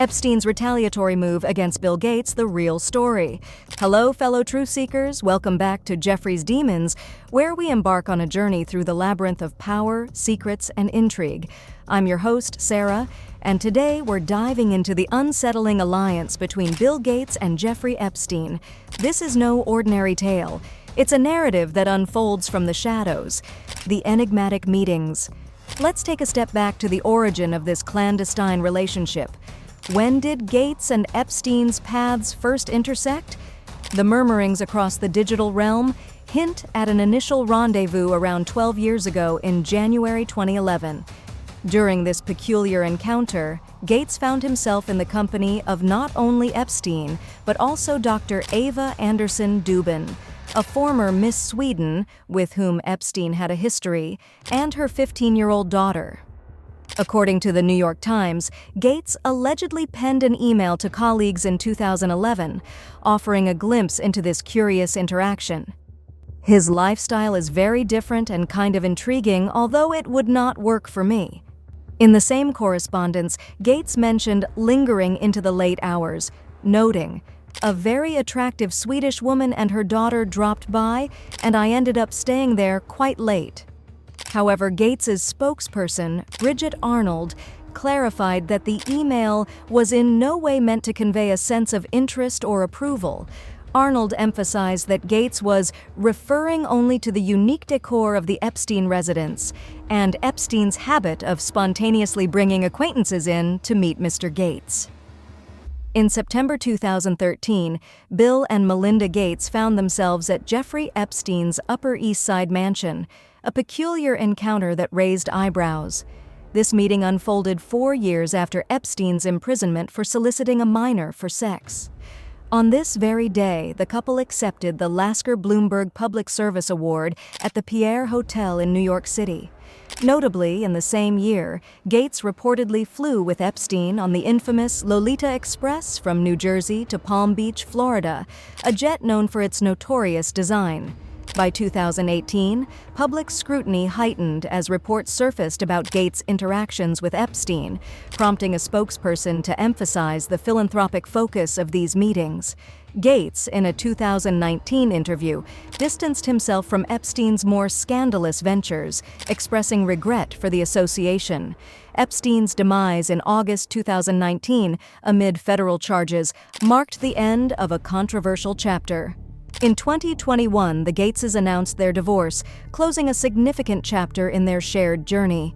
Epstein's retaliatory move against Bill Gates, the real story. Hello, fellow truth seekers. Welcome back to Jeffrey's Demons, where we embark on a journey through the labyrinth of power, secrets, and intrigue. I'm your host, Sarah, and today we're diving into the unsettling alliance between Bill Gates and Jeffrey Epstein. This is no ordinary tale. It's a narrative that unfolds from the shadows, the enigmatic meetings. Let's take a step back to the origin of this clandestine relationship. When did Gates and Epstein's paths first intersect? The murmurings across the digital realm hint at an initial rendezvous around 12 years ago in January 2011. During this peculiar encounter, Gates found himself in the company of not only Epstein, but also Dr. Eva Andersson Dubin, a former Miss Sweden with whom Epstein had a history, and her 15-year-old daughter. According to the New York Times, Gates allegedly penned an email to colleagues in 2011, offering a glimpse into this curious interaction. His lifestyle is very different and kind of intriguing, although it would not work for me. In the same correspondence, Gates mentioned lingering into the late hours, noting, "A very attractive Swedish woman and her daughter dropped by, and I ended up staying there quite late." However, Gates's spokesperson, Bridget Arnold, clarified that the email was in no way meant to convey a sense of interest or approval. Arnold emphasized that Gates was referring only to the unique decor of the Epstein residence and Epstein's habit of spontaneously bringing acquaintances in to meet Mr. Gates. In September 2013, Bill and Melinda Gates found themselves at Jeffrey Epstein's Upper East Side mansion, a peculiar encounter that raised eyebrows. This meeting unfolded 4 years after Epstein's imprisonment for soliciting a minor for sex. On this very day, the couple accepted the Lasker Bloomberg Public Service Award at the Pierre Hotel in New York City. Notably, in the same year, Gates reportedly flew with Epstein on the infamous Lolita Express from New Jersey to Palm Beach, Florida, a jet known for its notorious design. By 2018, public scrutiny heightened as reports surfaced about Gates' interactions with Epstein, prompting a spokesperson to emphasize the philanthropic focus of these meetings. Gates, in a 2019 interview, distanced himself from Epstein's more scandalous ventures, expressing regret for the association. Epstein's demise in August 2019, amid federal charges, marked the end of a controversial chapter. In 2021, the Gateses announced their divorce, closing a significant chapter in their shared journey.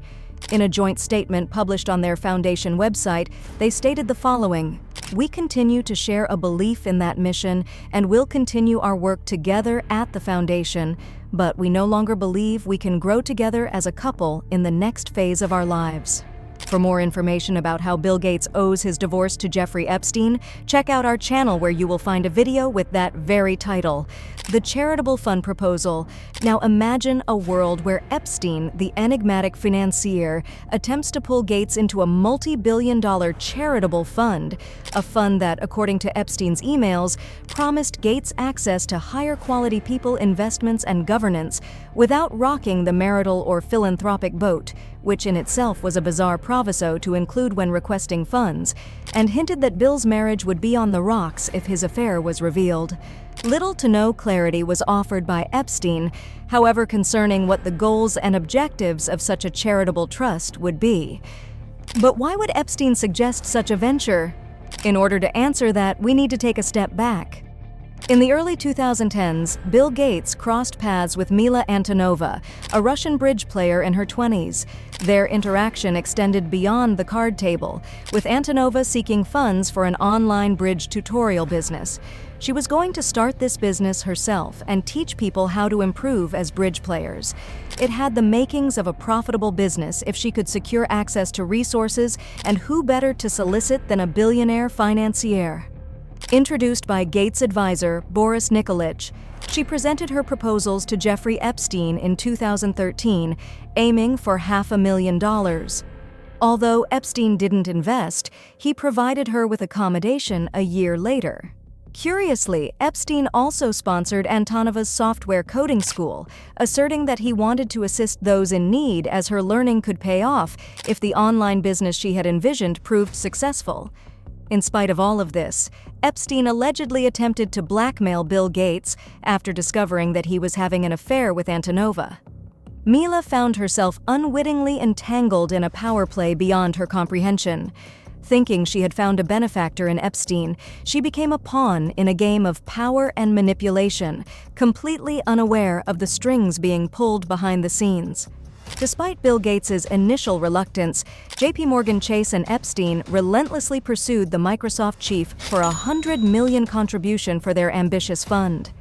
In a joint statement published on their foundation website, they stated the following: "We continue to share a belief in that mission and will continue our work together at the foundation, but we no longer believe we can grow together as a couple in the next phase of our lives." For more information about how Bill Gates owes his divorce to Jeffrey Epstein, check out our channel where you will find a video with that very title, The Charitable Fund Proposal. Now imagine a world where Epstein, the enigmatic financier, attempts to pull Gates into a multi-billion-dollar charitable fund, a fund that, according to Epstein's emails, promised Gates access to higher-quality people, investments, and governance without rocking the marital or philanthropic boat, which in itself was a bizarre proviso to include when requesting funds, and hinted that Bill's marriage would be on the rocks if his affair was revealed. Little to no clarity was offered by Epstein, however, concerning what the goals and objectives of such a charitable trust would be. But why would Epstein suggest such a venture? In order to answer that, we need to take a step back. In the early 2010s, Bill Gates crossed paths with Mila Antonova, a Russian bridge player in her 20s. Their interaction extended beyond the card table, with Antonova seeking funds for an online bridge tutorial business. She was going to start this business herself and teach people how to improve as bridge players. It had the makings of a profitable business if she could secure access to resources, and who better to solicit than a billionaire financier? Introduced by Gates' advisor, Boris Nikolic, she presented her proposals to Jeffrey Epstein in 2013, aiming for $500,000. Although Epstein didn't invest, he provided her with accommodation a year later. Curiously, Epstein also sponsored Antonova's software coding school, asserting that he wanted to assist those in need as her learning could pay off if the online business she had envisioned proved successful. In spite of all of this, Epstein allegedly attempted to blackmail Bill Gates after discovering that he was having an affair with Antonova. Mila found herself unwittingly entangled in a power play beyond her comprehension. Thinking she had found a benefactor in Epstein, she became a pawn in a game of power and manipulation, completely unaware of the strings being pulled behind the scenes. Despite Bill Gates' initial reluctance, JP Chase and Epstein relentlessly pursued the Microsoft chief for a $100 million contribution for their ambitious fund.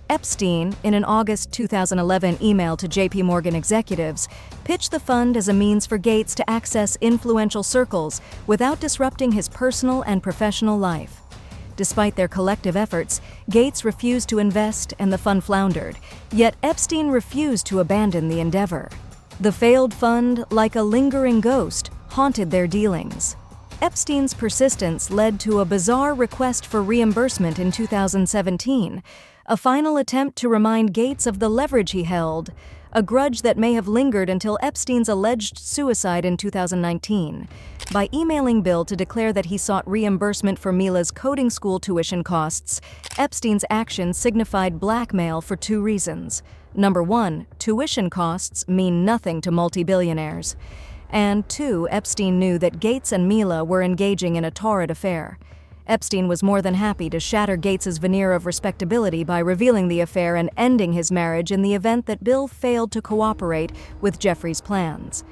Epstein, in an August 2011 email to JP executives, pitched the fund as a means for Gates to access influential circles without disrupting his personal and professional life. Despite their collective efforts, Gates refused to invest and the fund floundered, yet Epstein refused to abandon the endeavor. The failed fund, like a lingering ghost, haunted their dealings. Epstein's persistence led to a bizarre request for reimbursement in 2017, a final attempt to remind Gates of the leverage he held, a grudge that may have lingered until Epstein's alleged suicide in 2019. By emailing Bill to declare that he sought reimbursement for Mila's coding school tuition costs, Epstein's action signified blackmail for two reasons. Number one, tuition costs mean nothing to multi-billionaires. And two, Epstein knew that Gates and Mila were engaging in a torrid affair. Epstein was more than happy to shatter Gates's veneer of respectability by revealing the affair and ending his marriage in the event that Bill failed to cooperate with Jeffrey's plans.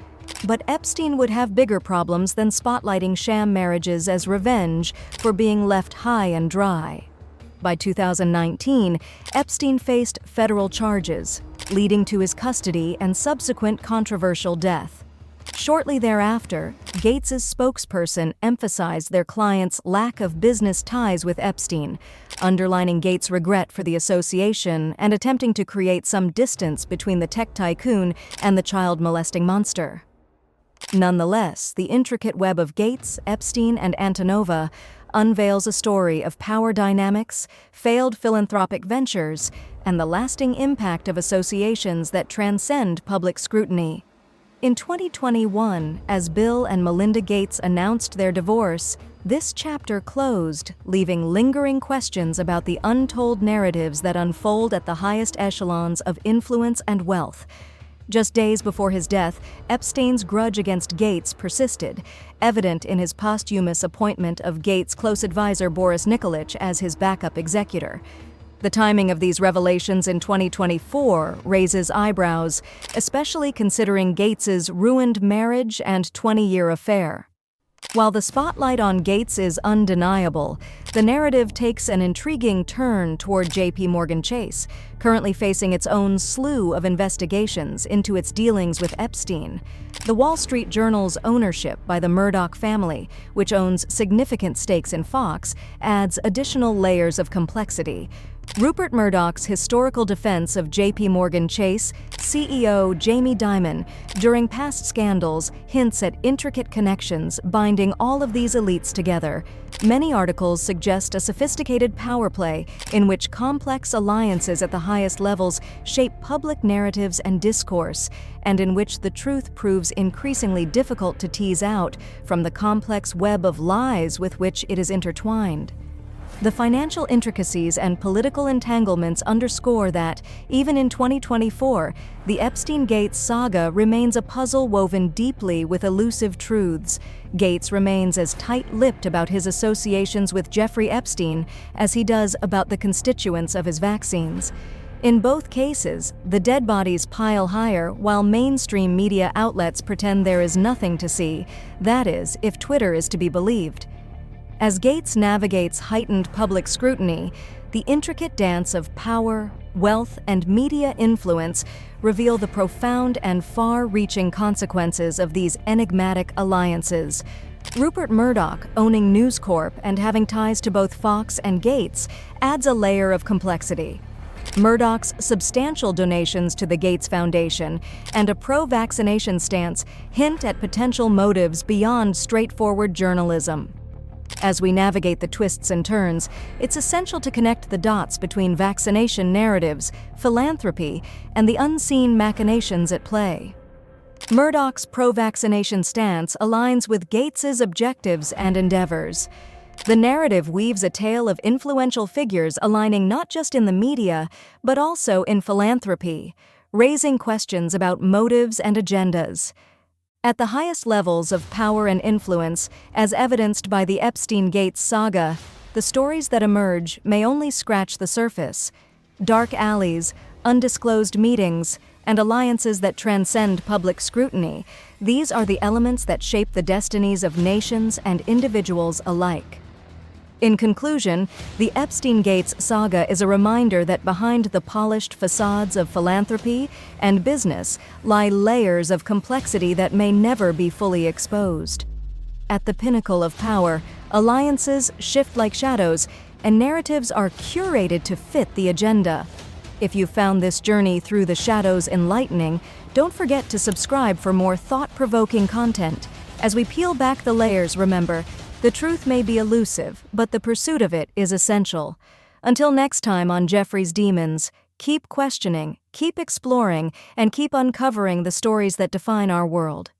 But Epstein would have bigger problems than spotlighting sham marriages as revenge for being left high and dry. By 2019, Epstein faced federal charges, leading to his custody and subsequent controversial death. Shortly thereafter, Gates' spokesperson emphasized their client's lack of business ties with Epstein, underlining Gates' regret for the association and attempting to create some distance between the tech tycoon and the child-molesting monster. Nonetheless, the intricate web of Gates, Epstein, and Antonova unveils a story of power dynamics, failed philanthropic ventures, and the lasting impact of associations that transcend public scrutiny. In 2021, as Bill and Melinda Gates announced their divorce, this chapter closed, leaving lingering questions about the untold narratives that unfold at the highest echelons of influence and wealth. Just days before his death, Epstein's grudge against Gates persisted, evident in his posthumous appointment of Gates' close advisor Boris Nikolic as his backup executor. The timing of these revelations in 2024 raises eyebrows, especially considering Gates's ruined marriage and 20-year affair. While the spotlight on Gates is undeniable, the narrative takes an intriguing turn toward JP Chase, currently facing its own slew of investigations into its dealings with Epstein. The Wall Street Journal's ownership by the Murdoch family, which owns significant stakes in Fox, adds additional layers of complexity. Rupert Murdoch's historical defense of JP Chase CEO Jamie Dimon during past scandals hints at intricate connections binding all of these elites together. Many articles suggest a sophisticated power play in which complex alliances at the highest levels shape public narratives and discourse, and in which the truth proves increasingly difficult to tease out from the complex web of lies with which it is intertwined. The financial intricacies and political entanglements underscore that, even in 2024, the Epstein-Gates saga remains a puzzle woven deeply with elusive truths. Gates remains as tight-lipped about his associations with Jeffrey Epstein as he does about the constituents of his vaccines. In both cases, the dead bodies pile higher while mainstream media outlets pretend there is nothing to see, that is, if Twitter is to be believed. As Gates navigates heightened public scrutiny, the intricate dance of power, wealth, and media influence reveal the profound and far-reaching consequences of these enigmatic alliances. Rupert Murdoch, owning News Corp and having ties to both Fox and Gates, adds a layer of complexity. Murdoch's substantial donations to the Gates Foundation and a pro-vaccination stance hint at potential motives beyond straightforward journalism. As we navigate the twists and turns, it's essential to connect the dots between vaccination narratives, philanthropy, and the unseen machinations at play. Murdoch's pro-vaccination stance aligns with Gates's objectives and endeavors. The narrative weaves a tale of influential figures aligning not just in the media, but also in philanthropy, raising questions about motives and agendas. At the highest levels of power and influence, as evidenced by the Epstein Gates saga, the stories that emerge may only scratch the surface. Dark alleys, undisclosed meetings, and alliances that transcend public scrutiny, these are the elements that shape the destinies of nations and individuals alike. In conclusion, the Epstein Gates saga is a reminder that behind the polished facades of philanthropy and business lie layers of complexity that may never be fully exposed. At the pinnacle of power, alliances shift like shadows, and narratives are curated to fit the agenda. If you found this journey through the shadows enlightening, don't forget to subscribe for more thought-provoking content. As we peel back the layers, remember, the truth may be elusive, but the pursuit of it is essential. Until next time on Jeffrey's Demons, keep questioning, keep exploring, and keep uncovering the stories that define our world.